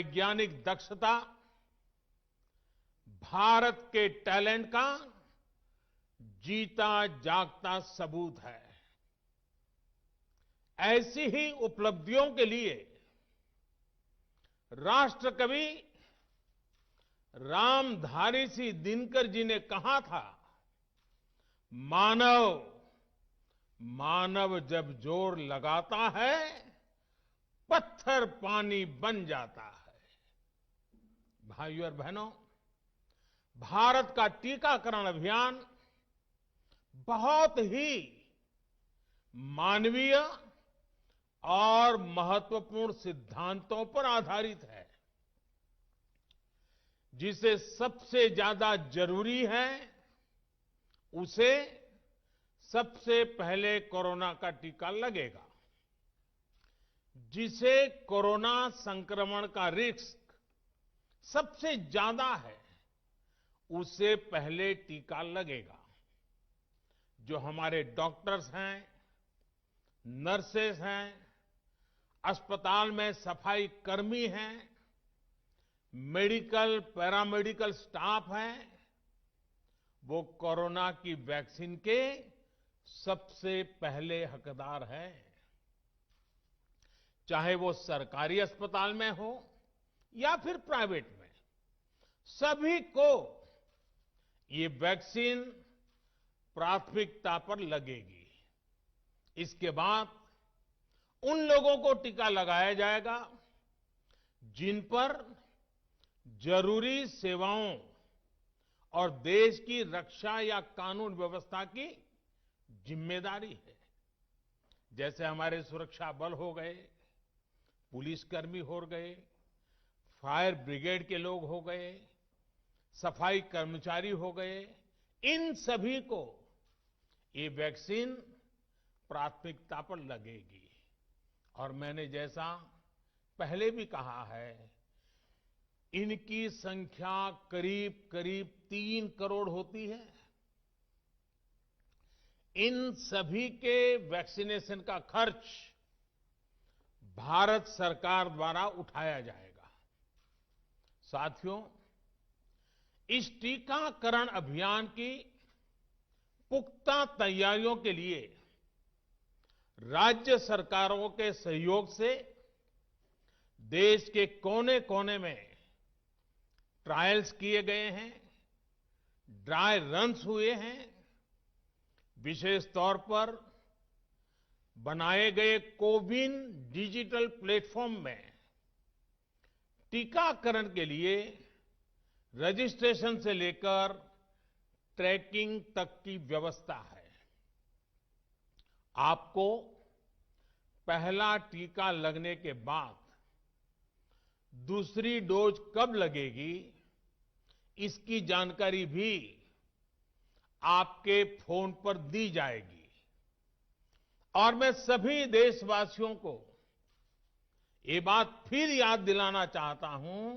वैज्ञानिक दक्षता भारत के टैलेंट का जीता जागता सबूत है। ऐसी ही उपलब्धियों के लिए राष्ट्रकवि रामधारी सिंह दिनकर जी ने कहा था, मानव मानव जब जोर लगाता है पत्थर पानी बन जाता है। भाइयों और बहनों, भारत का टीकाकरण अभियान बहुत ही मानवीय और महत्वपूर्ण सिद्धांतों पर आधारित है। जिसे सबसे ज्यादा जरूरी है उसे सबसे पहले कोरोना का टीका लगेगा। जिसे कोरोना संक्रमण का रिस्क सबसे ज्यादा है उसे पहले टीका लगेगा। जो हमारे डॉक्टर्स हैं, नर्सेस हैं, अस्पताल में सफाई कर्मी हैं, मेडिकल पैरामेडिकल स्टाफ है, वो कोरोना की वैक्सीन के सबसे पहले हकदार हैं। चाहे वो सरकारी अस्पताल में हो या फिर प्राइवेट में, सभी को ये वैक्सीन प्राथमिकता पर लगेगी। इसके बाद उन लोगों को टीका लगाया जाएगा जिन पर जरूरी सेवाओं और देश की रक्षा या कानून व्यवस्था की जिम्मेदारी है। जैसे हमारे सुरक्षा बल हो गए, पुलिसकर्मी हो गए, फायर ब्रिगेड के लोग हो गए, सफाई कर्मचारी हो गए, इन सभी को ये वैक्सीन प्राथमिकता पर लगेगी। और मैंने जैसा पहले भी कहा है, इनकी संख्या करीब करीब 3 करोड़ होती है। इन सभी के वैक्सीनेशन का खर्च भारत सरकार द्वारा उठाया जाएगा। साथियों, इस टीकाकरण अभियान की पुख्ता तैयारियों के लिए राज्य सरकारों के सहयोग से देश के कोने कोने में ट्रायल्स किए गए हैं, ड्राई रन्स हुए हैं। विशेष तौर पर बनाए गए कोविन डिजिटल प्लेटफॉर्म में टीकाकरण के लिए रजिस्ट्रेशन से लेकर ट्रैकिंग तक की व्यवस्था है। आपको पहला टीका लगने के बाद दूसरी डोज कब लगेगी, इसकी जानकारी भी आपके फोन पर दी जाएगी। और मैं सभी देशवासियों को ये बात फिर याद दिलाना चाहता हूं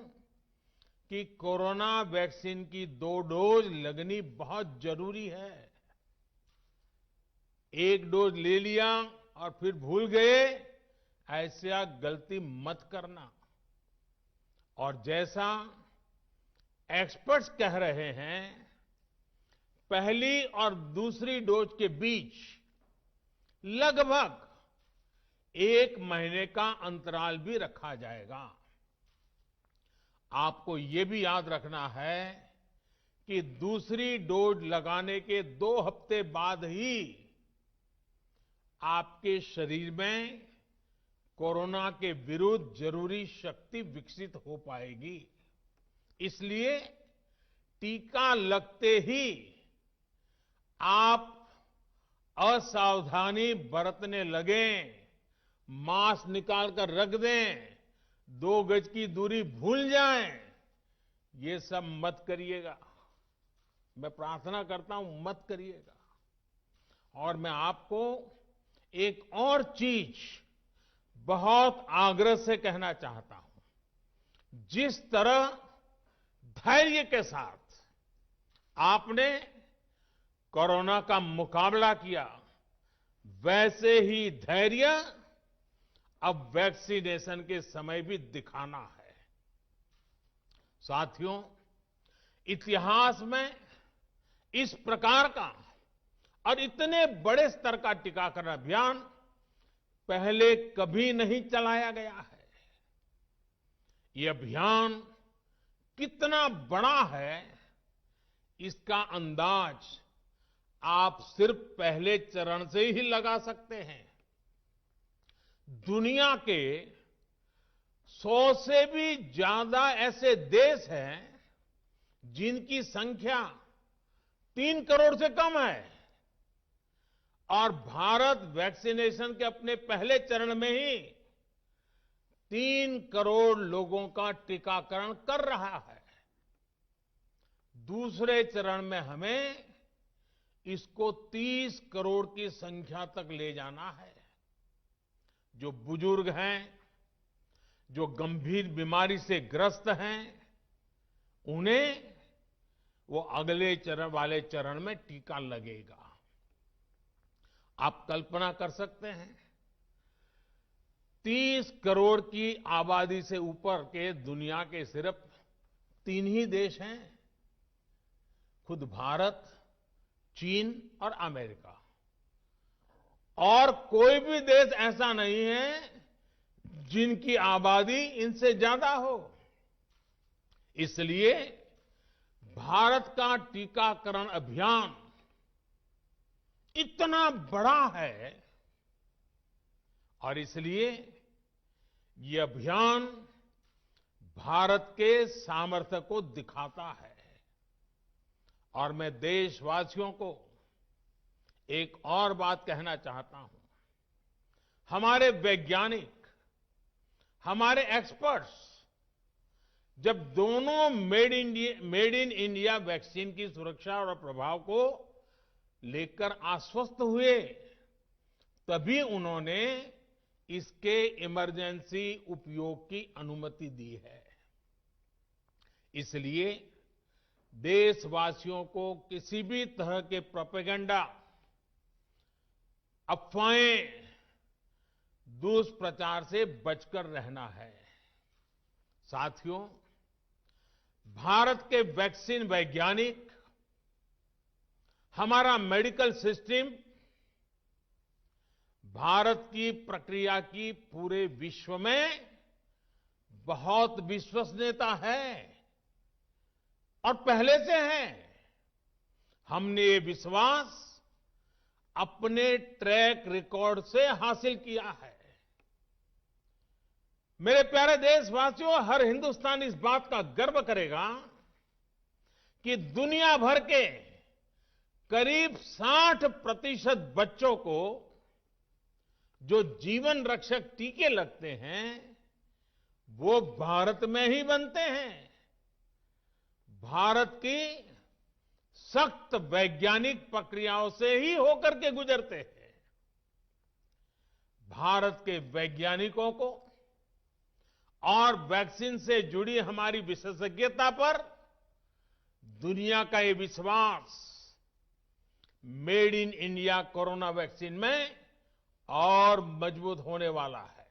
कि कोरोना वैक्सीन की 2 डोज लगनी बहुत जरूरी है। एक डोज ले लिया और फिर भूल गए, ऐसा गलती मत करना। और जैसा एक्सपर्ट्स कह रहे हैं, पहली और दूसरी डोज के बीच लगभग 1 महीने का अंतराल भी रखा जाएगा। आपको ये भी याद रखना है कि दूसरी डोज लगाने के 2 हफ्ते बाद ही आपके शरीर में कोरोना के विरुद्ध जरूरी शक्ति विकसित हो पाएगी। इसलिए टीका लगते ही आप असावधानी बरतने लगें, मास्क निकालकर रख दें, 2 गज की दूरी भूल जाएं, ये सब मत करिएगा। मैं प्रार्थना करता हूं, मत करिएगा। और मैं आपको एक और चीज बहुत आग्रह से कहना चाहता हूं। जिस तरह धैर्य के साथ आपने कोरोना का मुकाबला किया, वैसे ही धैर्य अब वैक्सीनेशन के समय भी दिखाना है। साथियों, इतिहास में इस प्रकार का और इतने बड़े स्तर का टीकाकरण अभियान पहले कभी नहीं चलाया गया है। ये अभियान कितना बड़ा है, इसका अंदाज आप सिर्फ पहले चरण से ही लगा सकते हैं। दुनिया के 100 से भी ज्यादा ऐसे देश हैं जिनकी संख्या 3 करोड़ से कम है, और भारत वैक्सीनेशन के अपने पहले चरण में ही 3 करोड़ लोगों का टीकाकरण कर रहा है। दूसरे चरण में हमें इसको 30 करोड़ की संख्या तक ले जाना है। जो बुजुर्ग हैं, जो गंभीर बीमारी से ग्रस्त हैं, उन्हें वो अगले चरण वाले चरण में टीका लगेगा। आप कल्पना कर सकते हैं, 30 करोड़ की आबादी से ऊपर के दुनिया के सिर्फ 3 ही देश हैं, खुद भारत, चीन और अमेरिका। और कोई भी देश ऐसा नहीं है जिनकी आबादी इनसे ज्यादा हो। इसलिए भारत का टीकाकरण अभियान इतना बड़ा है, और इसलिए ये अभियान भारत के सामर्थ्य को दिखाता है। और मैं देशवासियों को एक और बात कहना चाहता हूं। हमारे वैज्ञानिक, हमारे एक्सपर्ट्स जब दोनों मेड इन इंडिया वैक्सीन की सुरक्षा और प्रभाव को लेकर आश्वस्त हुए, तभी उन्होंने इसके इमरजेंसी उपयोग की अनुमति दी है। इसलिए देशवासियों को किसी भी तरह के प्रोपेगेंडा, अफवाहें, दुष्प्रचार से बचकर रहना है। साथियों, भारत के वैक्सीन वैज्ञानिक, हमारा मेडिकल सिस्टम भारत की प्रक्रिया की पूरे विश्व में बहुत विश्वसनीयता है और पहले से है। हमने ये विश्वास अपने ट्रैक रिकॉर्ड से हासिल किया है। मेरे प्यारे देशवासियों, हर हिंदुस्तानी इस बात का गर्व करेगा कि दुनिया भर के करीब 60% बच्चों को जो जीवन रक्षक टीके लगते हैं, वो भारत में ही बनते हैं। भारत की सख्त वैज्ञानिक प्रक्रियाओं से ही होकर के गुजरते हैं। भारत के वैज्ञानिकों को और वैक्सीन से जुड़ी हमारी विशेषज्ञता पर दुनिया का ये विश्वास made in India corona vaccine में और मजबूत होने वाला है।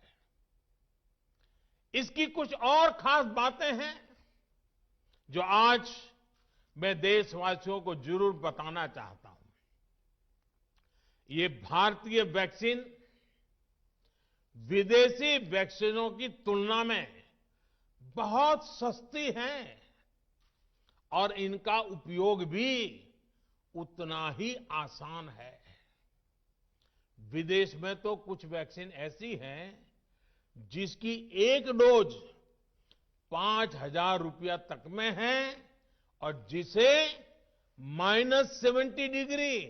इसकी कुछ और खास बातें हैं जो आज मैं देशवासियों को जरूर बताना चाहता हूं। ये भारतीय वैक्सीन विदेशी वैक्सीनों की तुलना में बहुत सस्ती हैं और इनका उपयोग भी उतना ही आसान है। विदेश में तो कुछ वैक्सीन ऐसी हैं जिसकी एक डोज 5,000 रुपया तक में है और जिसे -70 डिग्री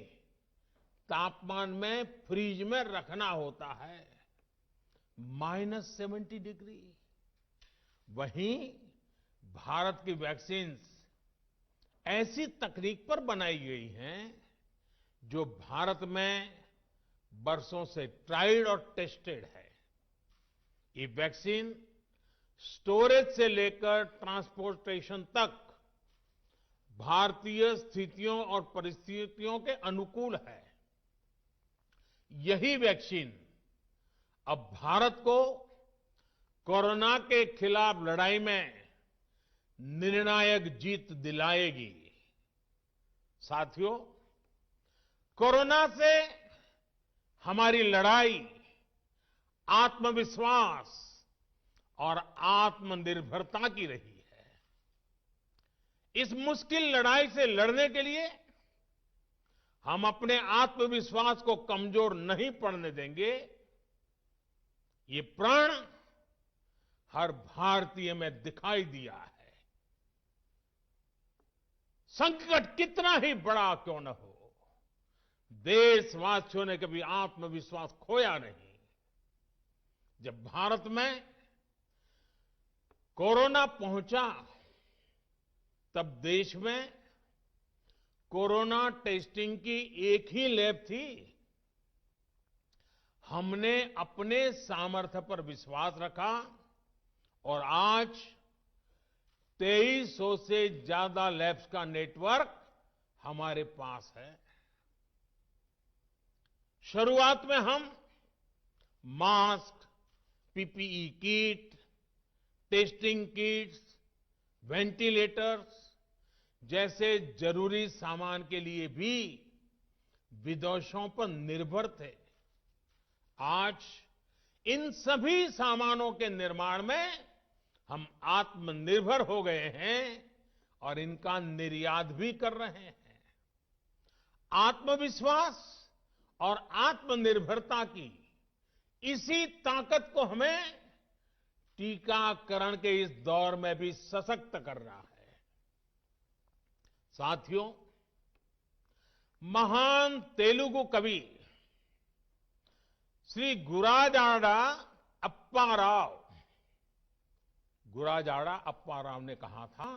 तापमान में फ्रीज में रखना होता है। -70 डिग्री। वहीं भारत की वैक्सीन ऐसी तकनीक पर बनाई गई हैं जो भारत में बरसों से ट्राइड और टेस्टेड है। ये वैक्सीन स्टोरेज से लेकर ट्रांसपोर्टेशन तक भारतीय स्थितियों और परिस्थितियों के अनुकूल है। यही वैक्सीन अब भारत को कोरोना के खिलाफ लड़ाई में निर्णायक जीत दिलाएगी। साथियों, कोरोना से हमारी लड़ाई आत्मविश्वास और आत्मनिर्भरता की रही है। इस मुश्किल लड़ाई से लड़ने के लिए हम अपने आत्मविश्वास को कमजोर नहीं पड़ने देंगे। ये प्रण हर भारतीय में दिखाई दिया है। संकट कितना ही बड़ा क्यों न हो, देशवासियों ने कभी आत्मविश्वास खोया नहीं। जब भारत में कोरोना पहुंचा, तब देश में कोरोना टेस्टिंग की एक ही लैब थी। हमने अपने सामर्थ्य पर विश्वास रखा और आज 2300 से ज्यादा लैब्स का नेटवर्क हमारे पास है। शुरुआत में हम mask, PPE kit, testing kits, ventilators जैसे जरूरी सामान के लिए भी विदेशों पर निर्भर थे। आज इन सभी सामानों के निर्माण में हम आत्मनिर्भर हो गए हैं और इनका निर्यात भी कर रहे हैं। आत्मविश्वास और आत्मनिर्भरता की इसी ताकत को हमें टीकाकरण के इस दौर में भी सशक्त कर रहा है। साथियों, महान तेलुगु कवि श्री गुराजाड़ा अप्पा राव ने कहा था,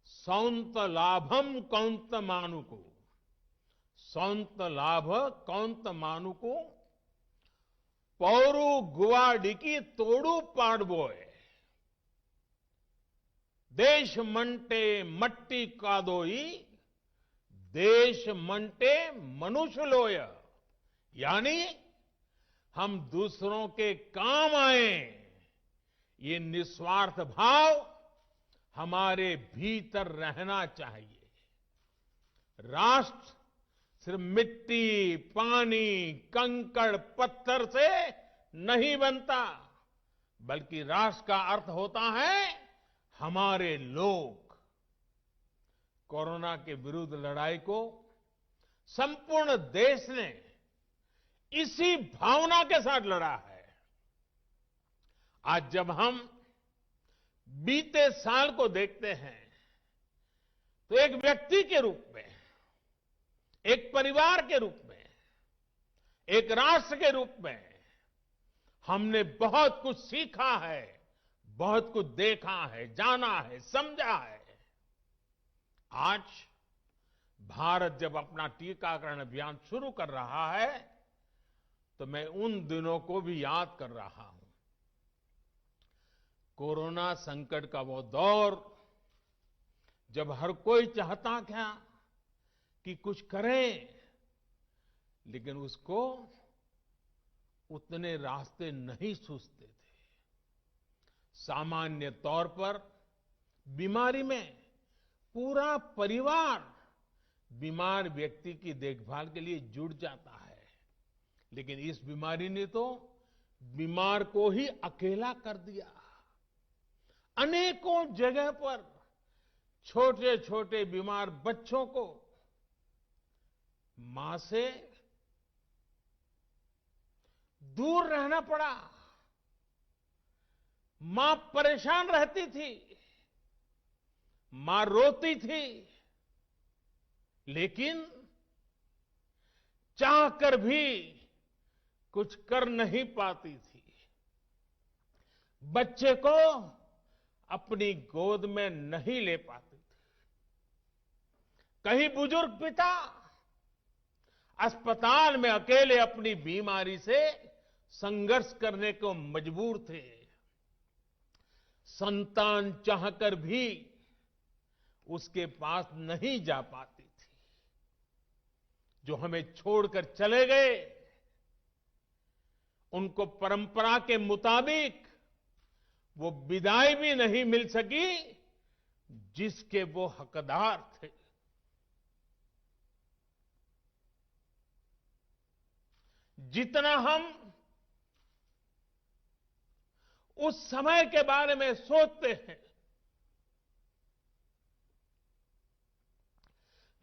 सौंत लाभम कौंत मानुको, सौंत लाभ कौंत मानुको, पौरु गुवाडिकी तोड़ू पाड़बोए, देश मंटे मट्टी कादोई, देश मंटे मनुष्य लोय। यानी हम दूसरों के काम आए, ये निस्वार्थ भाव हमारे भीतर रहना चाहिए। राष्ट्र सिर्फ मिट्टी, पानी, कंकड़, पत्थर से नहीं बनता, बल्कि राष्ट्र का अर्थ होता है हमारे लोग। कोरोना के विरुद्ध लड़ाई को संपूर्ण देश ने इसी भावना के साथ लड़ा है। आज जब हम बीते साल को देखते हैं, तो एक व्यक्ति के रूप में, एक परिवार के रूप में, एक राष्ट्र के रूप में हमने बहुत कुछ सीखा है, बहुत कुछ देखा है, जाना है, समझा है। आज भारत जब अपना टीकाकरण अभियान शुरू कर रहा है, तो मैं उन दिनों को भी याद कर रहा हूं। कोरोना संकट का वो दौर जब हर कोई चाहता क्या कि कुछ करें, लेकिन उसको उतने रास्ते नहीं सूझते थे। सामान्य तौर पर बीमारी में पूरा परिवार बीमार व्यक्ति की देखभाल के लिए जुट जाता है, लेकिन इस बीमारी ने तो बीमार को ही अकेला कर दिया। अनेकों जगह पर छोटे छोटे बीमार बच्चों को मां से दूर रहना पड़ा। मां परेशान रहती थी, मां रोती थी, लेकिन चाहकर भी कुछ कर नहीं पाती थी। बच्चे को अपनी गोद में नहीं ले पाती थी। कहीं बुजुर्ग पिता अस्पताल में अकेले अपनी बीमारी से संघर्ष करने को मजबूर थे। संतान चाहकर भी उसके पास नहीं जा पाती थी। जो हमें छोड़कर चले गए, उनको परंपरा के मुताबिक वो विदाई भी नहीं मिल सकी जिसके वो हकदार थे। जितना हम उस समय के बारे में सोचते हैं,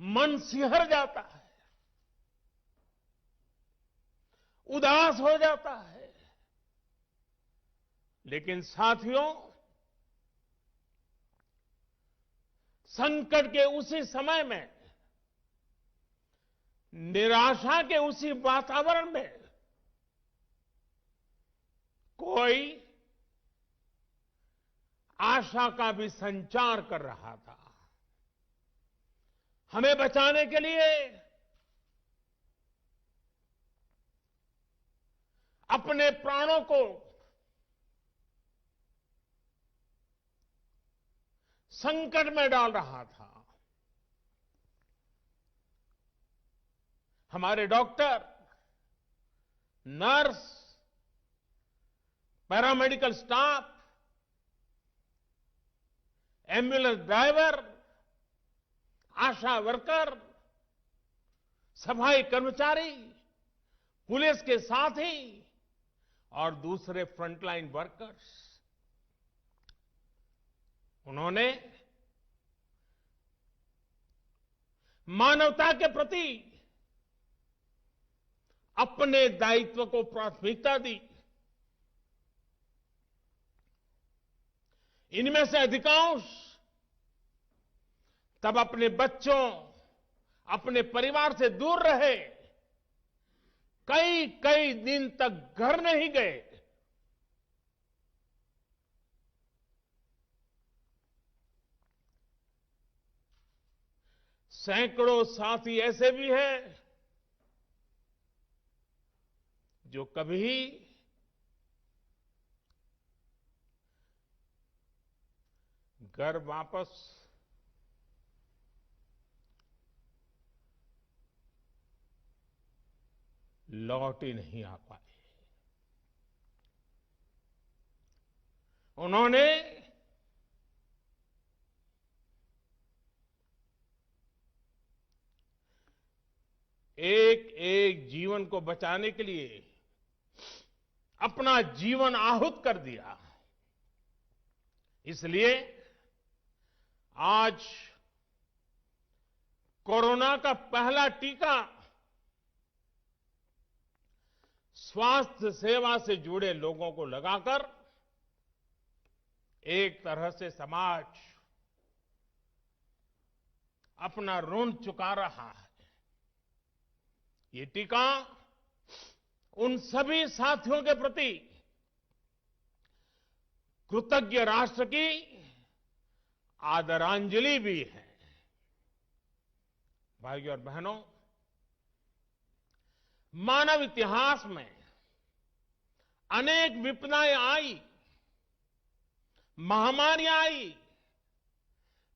मन सिहर जाता है, उदास हो जाता है। लेकिन साथियों, संकट के उसी समय में, निराशा के उसी वातावरण में कोई आशा का भी संचार कर रहा था। हमें बचाने के लिए अपने प्राणों को संकट में डाल रहा था। हमारे doctor, nurse, paramedical staff, ambulance driver, ASHA worker, सफाई कर्मचारी, पुलिस के साथी और दूसरे फ्रंटलाइन वर्कर्स, उन्होंने मानवता के प्रति अपने दायित्व को प्राथमिकता दी। इनमें से अधिकांश तब अपने बच्चों, अपने परिवार से दूर रहे, कई कई दिन तक घर नहीं गए। सैकड़ों साथी ऐसे भी हैं जो कभी घर वापस लौट ही नहीं आ पाए। उन्होंने एक एक जीवन को बचाने के लिए अपना जीवन आहुत कर दिया। इसलिए आज कोरोना का पहला टीका स्वास्थ्य सेवा से जुड़े लोगों को लगाकर एक तरह से समाज अपना ऋण चुका रहा है। ये टीका उन सभी साथियों के प्रति कृतज्ञ राष्ट्र की आदरांजलि भी है। भाइयों और बहनों, मानव इतिहास में अनेक विपदाएं आई, महामारियां आई,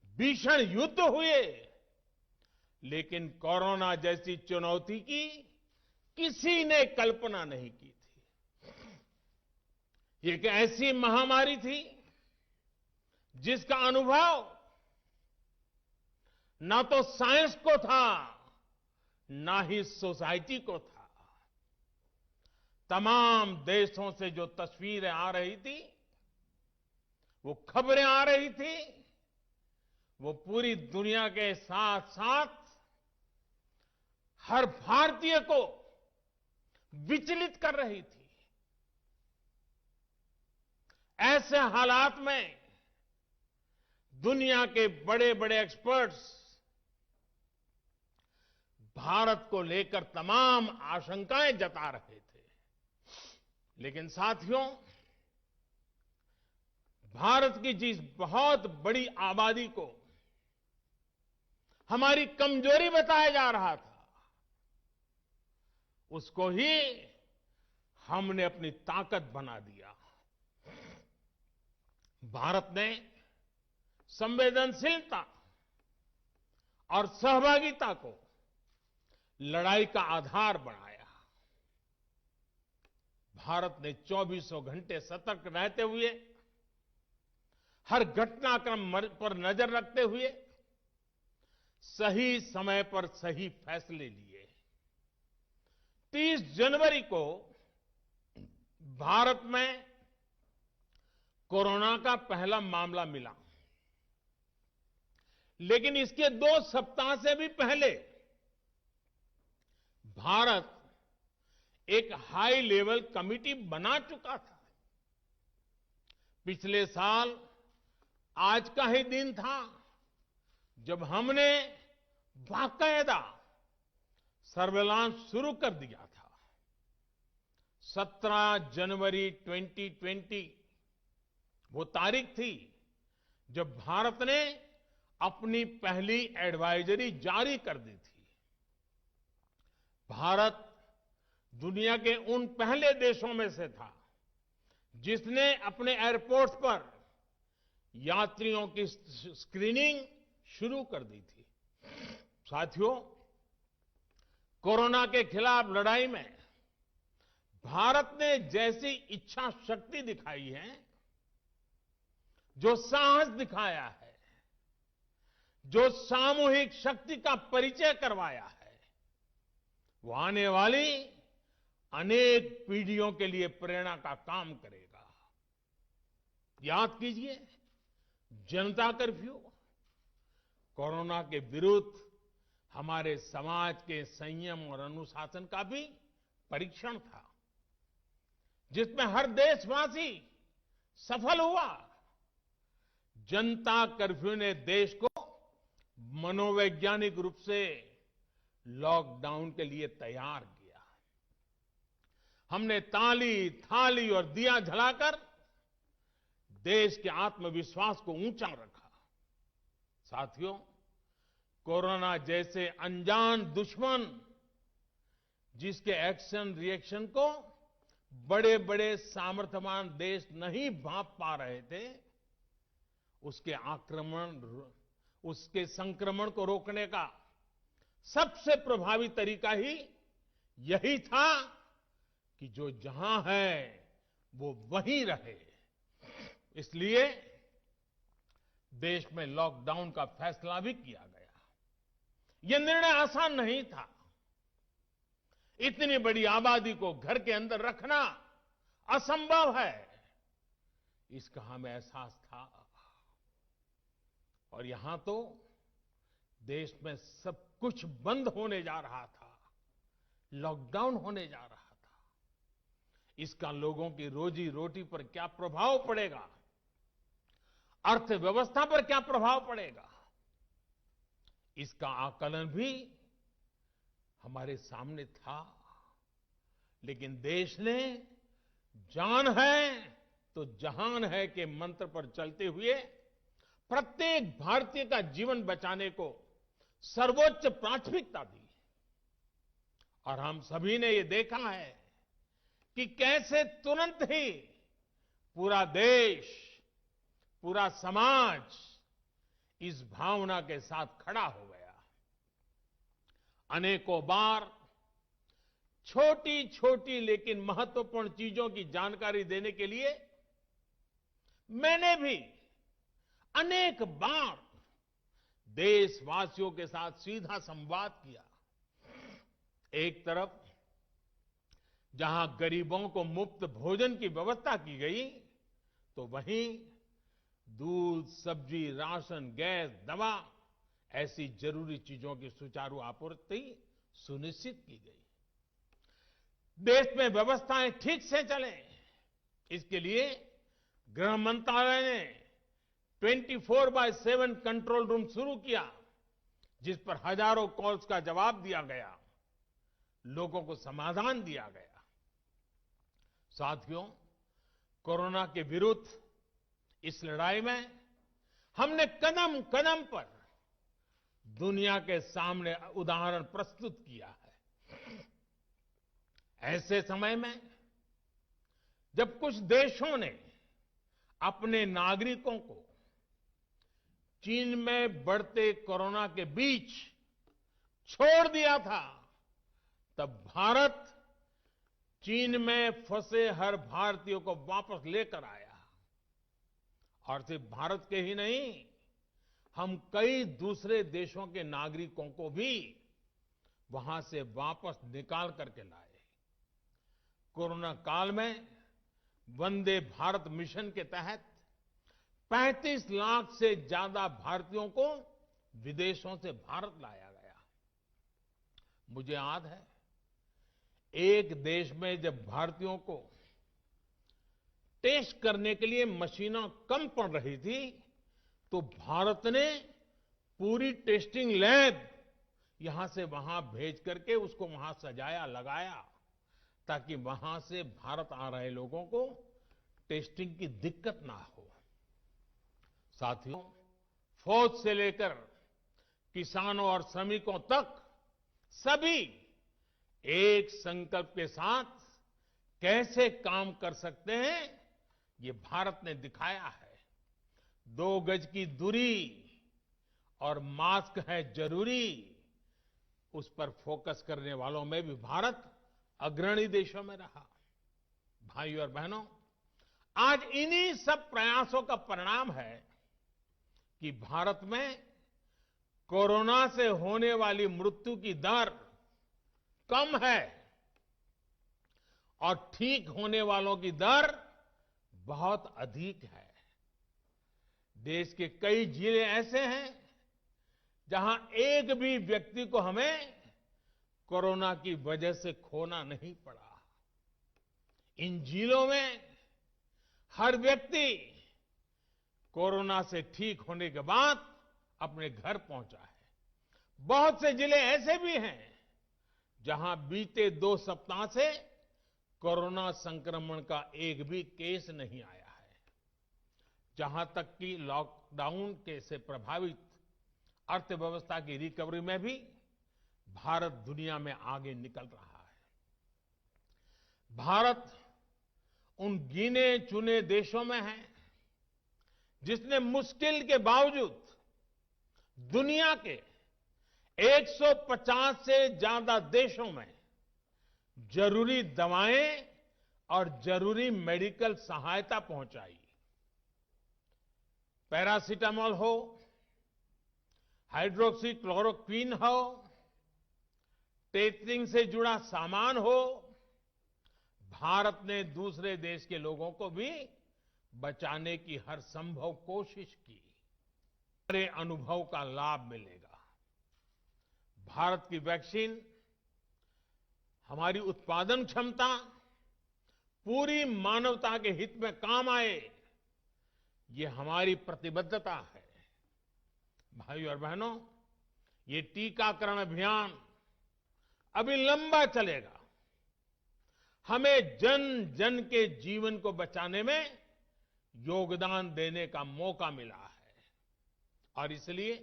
भीषण युद्ध हुए, लेकिन कोरोना जैसी चुनौती की किसी ने कल्पना नहीं की थी। ये एक ऐसी महामारी थी जिसका अनुभव ना तो साइंस को था, ना ही सोसाइटी को था। तमाम देशों से जो तस्वीरें आ रही थी, वो खबरें आ रही थी, वो पूरी दुनिया के साथ साथ हर भारतीय को विचलित कर रही थी। ऐसे हालात में दुनिया के बड़े बड़े एक्सपर्ट्स भारत को लेकर तमाम आशंकाएं जता रहे थे। लेकिन साथियों, भारत की जिस बहुत बड़ी आबादी को हमारी कमजोरी बताया जा रहा था, उसको ही हमने अपनी ताकत बना दिया। भारत ने संवेदनशीलता और सहभागिता को लड़ाई का आधार बनाया। भारत ने 24 घंटे सतर्क रहते हुए हर घटनाक्रम पर नजर रखते हुए सही समय पर सही फैसले लिए। 30 जनवरी को भारत में कोरोना का पहला मामला मिला, लेकिन इसके 2 सप्ताह से भी पहले भारत एक हाई लेवल कमिटी बना चुका था। पिछले साल आज का ही दिन था जब हमने बाकायदा सर्वेलांस शुरू कर दिया था। 17 जनवरी 2020 वो तारीख थी जब भारत ने अपनी पहली एडवाइजरी जारी कर दी थी। भारत दुनिया के उन पहले देशों में से था जिसने अपने एयरपोर्ट्स पर यात्रियों की स्क्रीनिंग शुरू कर दी थी। साथियों, कोरोना के खिलाफ लड़ाई में भारत ने जैसी इच्छा शक्ति दिखाई है, जो साहस दिखाया है, जो सामूहिक शक्ति का परिचय करवाया है, वो आने वाली अनेक पीढ़ियों के लिए प्रेरणा का काम करेगा। याद कीजिए, जनता कर्फ्यू कोरोना के विरुद्ध हमारे समाज के संयम और अनुशासन का भी परीक्षण था, जिसमें हर देशवासी सफल हुआ। जनता कर्फ्यू ने देश को मनोवैज्ञानिक रूप से लॉकडाउन के लिए तैयार किया। हमने ताली, थाली और दिया जलाकर देश के आत्मविश्वास को ऊंचा रखा। साथियों, कोरोना जैसे अनजान दुश्मन जिसके एक्शन रिएक्शन को बड़े बड़े सामर्थ्यवान देश नहीं भांप पा रहे थे, उसके संक्रमण को रोकने का सबसे प्रभावी तरीका ही यही था कि जो जहां है वो वहीं रहे। इसलिए देश में लॉकडाउन का फैसला भी किया गया। यह निर्णय आसान नहीं था। इतनी बड़ी आबादी को घर के अंदर रखना असंभव है, इसका हमें एहसास था। और यहां तो देश में सब कुछ बंद होने जा रहा था, लॉकडाउन होने जा रहा था। इसका लोगों की रोजी रोटी पर क्या प्रभाव पड़ेगा, अर्थव्यवस्था पर क्या प्रभाव पड़ेगा, इसका आकलन भी हमारे सामने था। लेकिन देश ने जान है तो जहान है के मंत्र पर चलते हुए प्रत्येक भारतीय का जीवन बचाने को सर्वोच्च प्राथमिकता दी। और हम सभी ने ये देखा है कि कैसे तुरंत ही पूरा देश, पूरा समाज इस भावना के साथ खड़ा हो गया। अनेकों बार छोटी छोटी लेकिन महत्वपूर्ण चीजों की जानकारी देने के लिए मैंने भी अनेक बार देशवासियों के साथ सीधा संवाद किया। एक तरफ जहां गरीबों को मुफ्त भोजन की व्यवस्था की गई, तो वहीं दूध, सब्जी, राशन, गैस, दवा ऐसी जरूरी चीजों की सुचारू आपूर्ति सुनिश्चित की गई। देश में व्यवस्थाएं ठीक से चले, इसके लिए गृह मंत्रालय ने 24/7 कंट्रोल रूम शुरू किया, जिस पर हजारों कॉल्स का जवाब दिया गया, लोगों को समाधान दिया गया। साथियों, कोरोना के विरुद्ध इस लड़ाई में हमने कदम कदम पर दुनिया के सामने उदाहरण प्रस्तुत किया है। ऐसे समय में जब कुछ देशों ने अपने नागरिकों को चीन में बढ़ते कोरोना के बीच छोड़ दिया था, तब भारत चीन में फंसे हर भारतीय को वापस लेकर आया और सिर्फ भारत के ही नहीं, हम कई दूसरे देशों के नागरिकों को भी वहां से वापस निकाल करके लाए। कोरोना काल में वंदे भारत मिशन के तहत 35 लाख से ज्यादा भारतीयों को विदेशों से भारत लाया गया। मुझे याद है, एक देश में जब भारतीयों को टेस्ट करने के लिए मशीनें कम पड़ रही थी, तो भारत ने पूरी टेस्टिंग लैब यहां से वहां भेज करके उसको वहां सजाया, लगाया, ताकि वहां से भारत आ रहे लोगों को टेस्टिंग की दिक्कत ना हो। साथियों, फौज से लेकर किसानों और श्रमिकों तक सभी एक संकल्प के साथ कैसे काम कर सकते हैं, ये भारत ने दिखाया है। 2 गज की दूरी और मास्क है जरूरी, उस पर फोकस करने वालों में भी भारत अग्रणी देशों में रहा। भाइयों और बहनों, आज इन्हीं सब प्रयासों का परिणाम है कि भारत में कोरोना से होने वाली मृत्यु की दर कम है और ठीक होने वालों की दर बहुत अधिक है। देश के कई जिले ऐसे हैं जहां एक भी व्यक्ति को हमें कोरोना की वजह से खोना नहीं पड़ा। इन जिलों में हर व्यक्ति कोरोना से ठीक होने के बाद अपने घर पहुंचा है। बहुत से जिले ऐसे भी हैं जहां बीते 2 सप्ताह से कोरोना संक्रमण का एक भी केस नहीं आया है। जहां तक कि लॉकडाउन के से प्रभावित अर्थव्यवस्था की रिकवरी में भी भारत दुनिया में आगे निकल रहा है। भारत उन गिने चुने देशों में है जिसने मुश्किल के बावजूद दुनिया के 150 से ज्यादा देशों में जरूरी दवाएं और जरूरी मेडिकल सहायता पहुंचाई। पैरासीटामोल हो, हाइड्रोक्सी क्लोरोक्विन हो, टेस्टिंग से जुड़ा सामान हो, भारत ने दूसरे देश के लोगों को भी बचाने की हर संभव कोशिश की। हमारे अनुभव का लाभ मिलेगा। भारत की वैक्सीन, हमारी उत्पादन क्षमता पूरी मानवता के हित में काम आए, ये हमारी प्रतिबद्धता है। भाइयों और बहनों, ये टीकाकरण अभियान अभी लंबा चलेगा। हमें जन जन के जीवन को बचाने में योगदान देने का मौका मिला है और इसलिए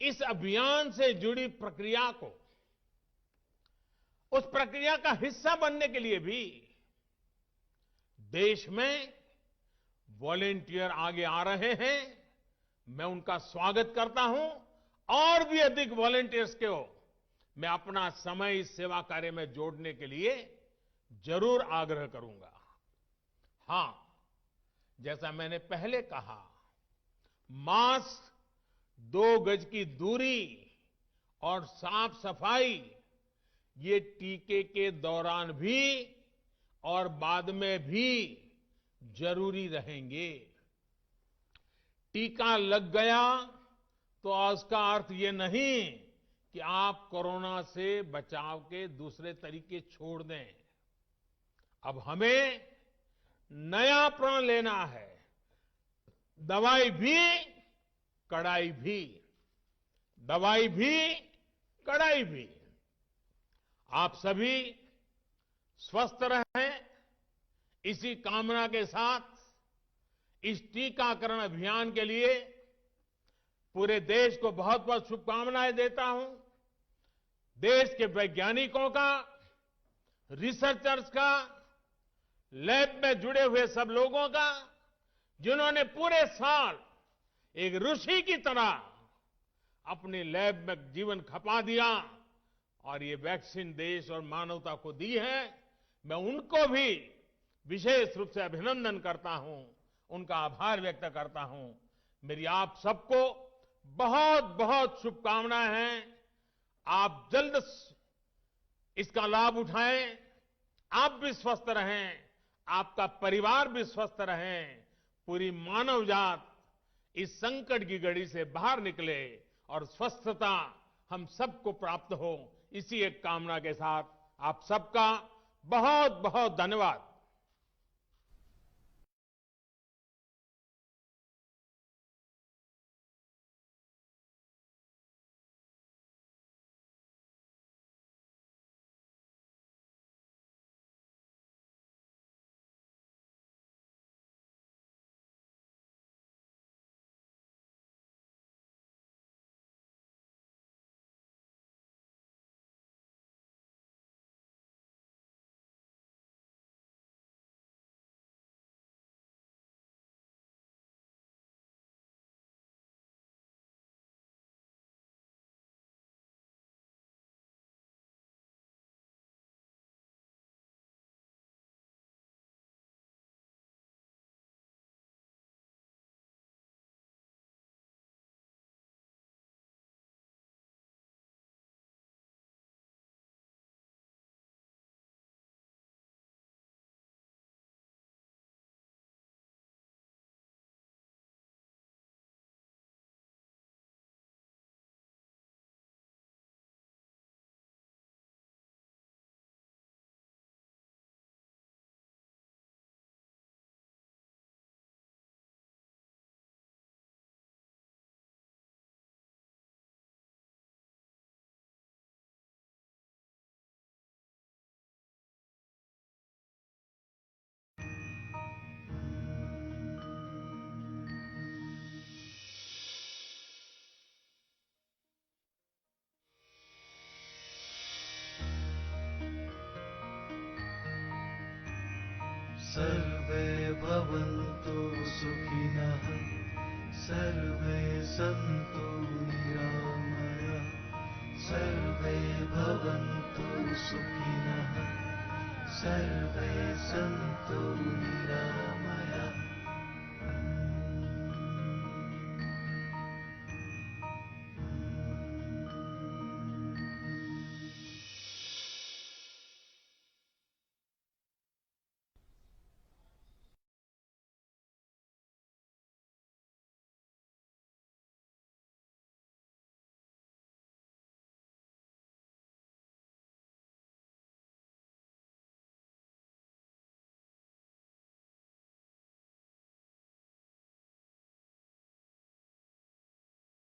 इस अभियान से जुड़ी प्रक्रिया को, उस प्रक्रिया का हिस्सा बनने के लिए भी देश में वॉलेंटियर आगे आ रहे हैं। मैं उनका स्वागत करता हूं और भी अधिक वॉलेंटियर्स को मैं अपना समय इस सेवा कार्य में जोड़ने के लिए जरूर आग्रह करूंगा। हां, जैसा मैंने पहले कहा, मास्क, 2 गज की दूरी और साफ सफाई ये टीके के दौरान भी और बाद में भी जरूरी रहेंगे। टीका लग गया तो उसका अर्थ ये नहीं कि आप कोरोना से बचाव के दूसरे तरीके छोड़ दें। अब हमें नया प्रण लेना है। दवाई भी, कड़ाई भी। दवाई भी, कड़ाई भी। आप सभी स्वस्थ रहें, इसी कामना के साथ इस टीकाकरण अभियान के लिए पूरे देश को बहुत बहुत शुभकामनाएं देता हूं। देश के वैज्ञानिकों का, रिसर्चर्स का, लैब में जुड़े हुए सब लोगों का, जिन्होंने पूरे साल एक ऋषि की तरह अपनी लैब में जीवन खपा दिया और ये वैक्सीन देश और मानवता को दी है, मैं उनको भी विशेष रूप से अभिनंदन करता हूं उनका आभार व्यक्त करता हूं। मेरी आप सबको बहुत बहुत शुभकामनाएं हैं। आप जल्द इसका लाभ उठाएं, आप भी स्वस्थ रहें, आपका परिवार भी स्वस्थ रहें, पूरी मानव जात इस संकट की घड़ी से बाहर निकले और स्वस्थता हम सबको प्राप्त हो, इसी एक कामना के साथ आप सबका बहुत बहुत धन्यवाद। सर्वे भवन्तु सुखिनः, सर्वे सन्तु निरामयाः, सर्वे भवन्तु सुखिनः, सर्वे सन्तु निरामयाः।